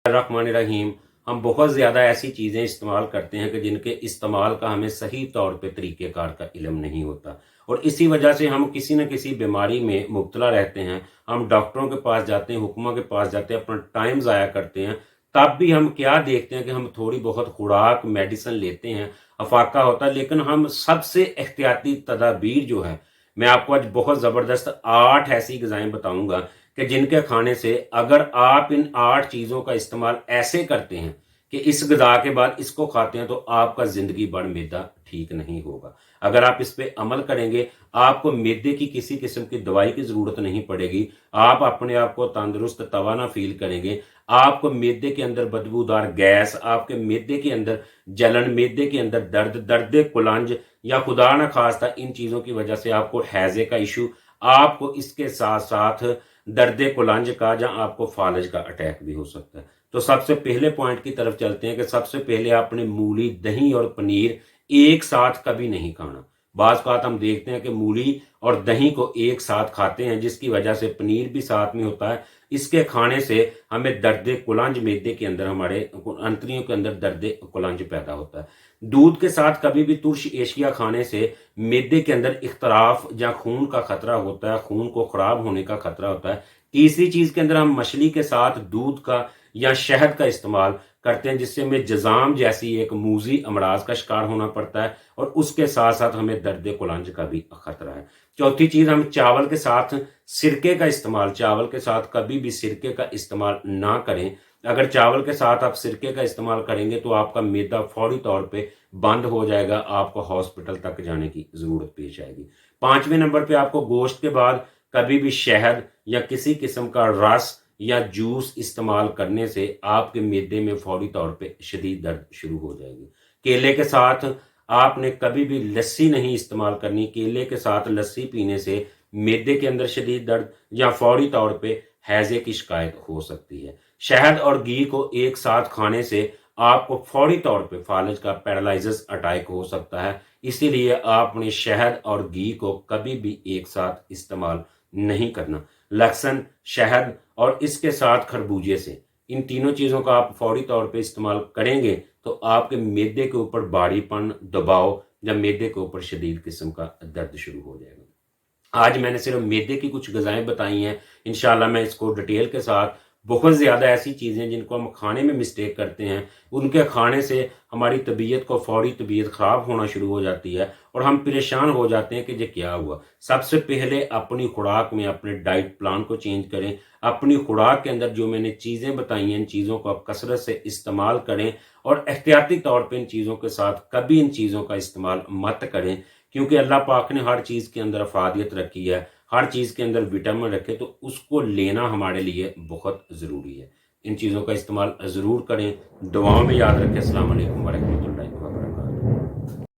रहीम। हम बहुत ज़्यादा ऐसी चीज़ें इस्तेमाल करते हैं कि जिनके इस्तेमाल का हमें सही तौर पे तरीक़ेकार का इल्म नहीं होता, और इसी वजह से हम किसी न किसी बीमारी में मुब्तला रहते हैं। हम डॉक्टरों के पास जाते हैं, हुक्मा के पास जाते हैं, अपना टाइम ज़ाया करते हैं। तब भी हम क्या देखते हैं कि हम थोड़ी बहुत खुराक मेडिसिन लेते हैं, अफाका होता है, लेकिन हम सबसे एहतियाती तदाबीर जो है, मैं आपको आज बहुत ज़बरदस्त 8 ऐसी ग़िज़ाएँ बताऊँगा कि जिनके खाने से अगर आप इन 8 चीज़ों का इस्तेमाल ऐसे करते हैं कि इस ग़िज़ा के बाद इसको खाते हैं, तो आपका ज़िंदगी भर मैदा ठीक नहीं होगा। अगर आप इस पे अमल करेंगे, आपको मैदे की किसी किस्म की दवाई की ज़रूरत नहीं पड़ेगी। आप अपने आप को तंदुरुस्त तवाना फ़ील करेंगे। आपको मैदे के अंदर बदबूदार गैस, आपके मैदे के अंदर जलन, मैदे के अंदर दर्द, दर्द कुलंज, या खुदा न खास्ता इन चीज़ों की वजह से आपको हैज़े का इशू, आपको इसके साथ-साथ दर्द कुलंज का, जहाँ आपको फालज का अटैक भी हो सकता है। तो सबसे पहले पॉइंट की तरफ चलते हैं कि सबसे पहले आपने मूली, दही और पनीर एक साथ कभी नहीं खाना। बाज़ औक़ात हम देखते हैं कि मूली और दही को एक साथ खाते हैं, जिसकी वजह से पनीर भी साथ में होता है। इसके खाने से हमें दर्द कुलंज, मैदे के अंदर, हमारे अंतड़ियों के अंदर दर्द कुलंज पैदा होता है। दूध के साथ कभी भी तुर्श एशिया खाने से मैदे के अंदर इख्तराफ या खून का खतरा होता है, खून को खराब होने का खतरा होता है। तीसरी चीज़ के अंदर हम मछली के साथ दूध का या शहद का इस्तेमाल करते हैं, जिससे हमें जज़ाम जैसी एक मूज़ी अमराज का शिकार होना पड़ता है, और उसके साथ साथ हमें दर्द कुलंज का भी खतरा है। चौथी चीज़, हम चावल के साथ सिरके का इस्तेमाल, चावल के साथ कभी भी सिरके का इस्तेमाल ना करें। अगर चावल के साथ आप सिरके का इस्तेमाल करेंगे तो आपका मैदा फौरी तौर पे बंद हो जाएगा, आपको हॉस्पिटल तक जाने की ज़रूरत पेश आएगी। 5वें नंबर पे आपको गोश्त के बाद कभी भी शहद या किसी किस्म का रस या जूस इस्तेमाल करने से आपके मैदे में फौरी तौर पे शदीद दर्द शुरू हो जाएगी। केले के साथ आपने कभी भी लस्सी नहीं इस्तेमाल करनी। केले के साथ लस्सी पीने से मैदे के अंदर शदीद दर्द या फौरी तौर पे हैज़े की शिकायत हो सकती है। शहद और घी को एक साथ खाने से आपको फौरी तौर पे फालज का पैरालिसिस अटैक हो सकता है। इसीलिए आपने शहद और घी को कभी भी एक साथ इस्तेमाल नहीं करना। लहसुन, शहद और इसके साथ खरबूजे से, इन तीनों चीज़ों का आप फौरी तौर पे इस्तेमाल करेंगे तो आपके मैदे के ऊपर भारीपन, दबाव या मैदे के ऊपर शदीद किस्म का दर्द शुरू हो जाएगा। आज मैंने सिर्फ मैदे की कुछ ग़िज़ाएँ बताई हैं। इंशाल्लाह मैं इसको डिटेल के साथ, बहुत ज़्यादा ऐसी चीज़ें जिनको हम खाने में मिस्टेक करते हैं, उनके खाने से हमारी तबीयत को फौरी तबीयत ख़राब होना शुरू हो जाती है और हम परेशान हो जाते हैं कि ये क्या हुआ। सबसे पहले अपनी खुराक में अपने डाइट प्लान को चेंज करें। अपनी खुराक के अंदर जो मैंने चीज़ें बताई हैं, इन चीज़ों को आप कसरत से इस्तेमाल करें, और एहतियाती तौर पे इन चीज़ों के साथ कभी इन चीज़ों का इस्तेमाल मत करें, क्योंकि अल्लाह पाक ने हर चीज़ के अंदर अफादियत रखी है, हर चीज़ के अंदर विटामिन रखे, तो उसको लेना हमारे लिए बहुत ज़रूरी है। इन चीज़ों का इस्तेमाल ज़रूर करें। दुआओं में याद रखें। अस्सलाम वालेकुम व रहमतुल्लाहि व बरकातहू।